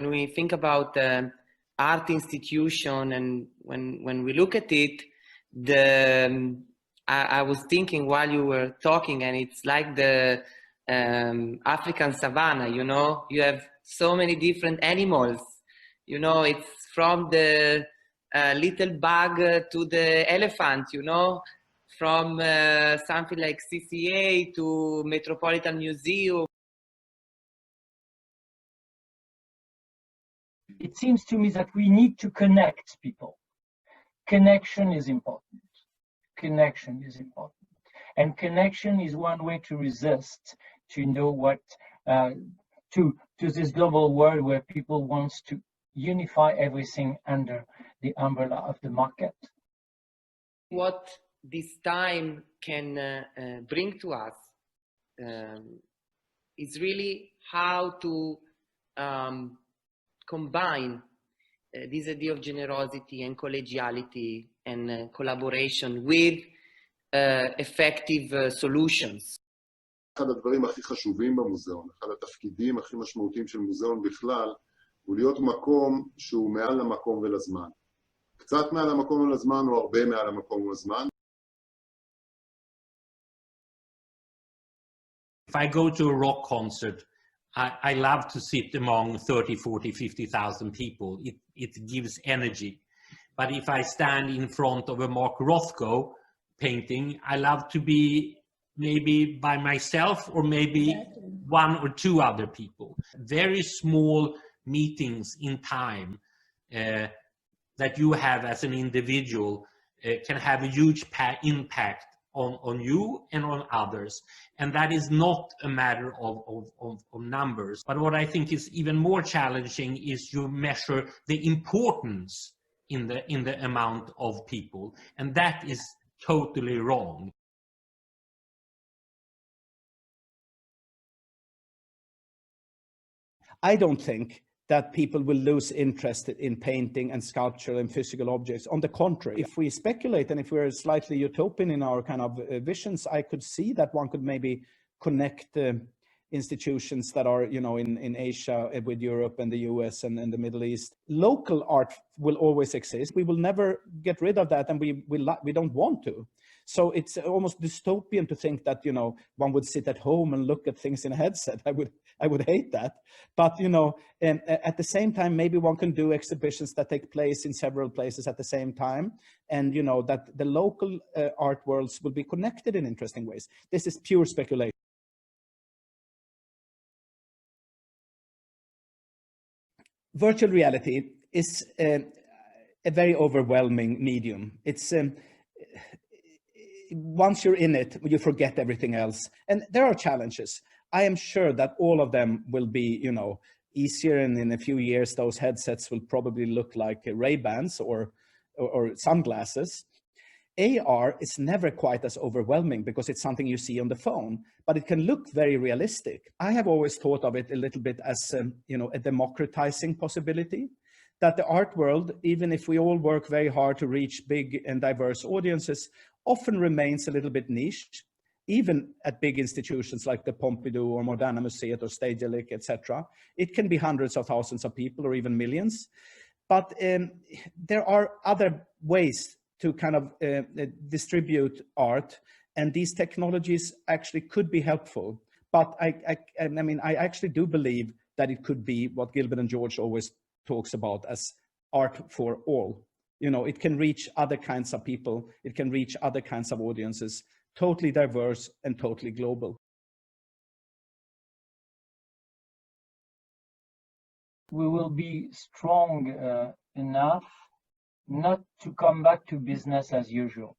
When we think about art institution and when we look at it, I was thinking while you were talking, and it's like the African savannah, you know, you have so many different animals, you know, it's from the little bug to the elephant, you know, from something like CCA to Metropolitan Museum. It seems to me that we need to connect people. Connection is important. Connection is important. And connection is one way to resist, to know what, to this global world where people want to unify everything under the umbrella of the market. What this time can bring to us is really how to combine this idea of generosity and collegiality and collaboration with effective solutions. אחד הדברים הכי חשובים במוזיאון, אחד התפקידים הכי משמעותיים של מוזיאון בכלל, הוא להיות מקום שהוא מעל למקום ולזמן. קצת מעל המקום ולזמן או הרבה מעל המקום ולזמן. If I go to a rock concert, I love to sit among 30, 40, 50,000 people. It gives energy. But if I stand in front of a Mark Rothko painting, I love to be maybe by myself or maybe one or two other people. Very small meetings in time that you have as an individual can have a huge impact on you and on others. And that is not a matter of numbers. But what I think is even more challenging is you measure the importance in the amount of people. And that is totally wrong. I don't think that people will lose interest in painting and sculpture and physical objects. On the contrary, if we speculate and if we're slightly utopian in our kind of visions, I could see that one could maybe connect institutions that are, you know, in Asia with Europe and the US and the Middle East. Local art will always exist. We will never get rid of that, and we don't want to. So it's almost dystopian to think that, you know, one would sit at home and look at things in a headset. I would hate that. But, you know, at the same time, maybe one can do exhibitions that take place in several places at the same time. And, you know, that the local art worlds will be connected in interesting ways. This is pure speculation. Virtual reality is a very overwhelming medium. It's once you're in it, you forget everything else. And there are challenges. I am sure that all of them will be, you know, easier, and in a few years, those headsets will probably look like Ray-Bans or sunglasses. AR is never quite as overwhelming because it's something you see on the phone, but it can look very realistic. I have always thought of it a little bit as, you know, a democratizing possibility, that the art world, even if we all work very hard to reach big and diverse audiences, often remains a little bit niched, even at big institutions like the Pompidou or Moderna Museet or Stedelijk, etc. It can be hundreds of thousands of people or even millions. But there are other ways to kind of distribute art, and these technologies actually could be helpful. But I mean, I actually do believe that it could be what Gilbert and George always talks about as art for all. You know, it can reach other kinds of people, it can reach other kinds of audiences, totally diverse and totally global. We will be strong enough not to come back to business as usual.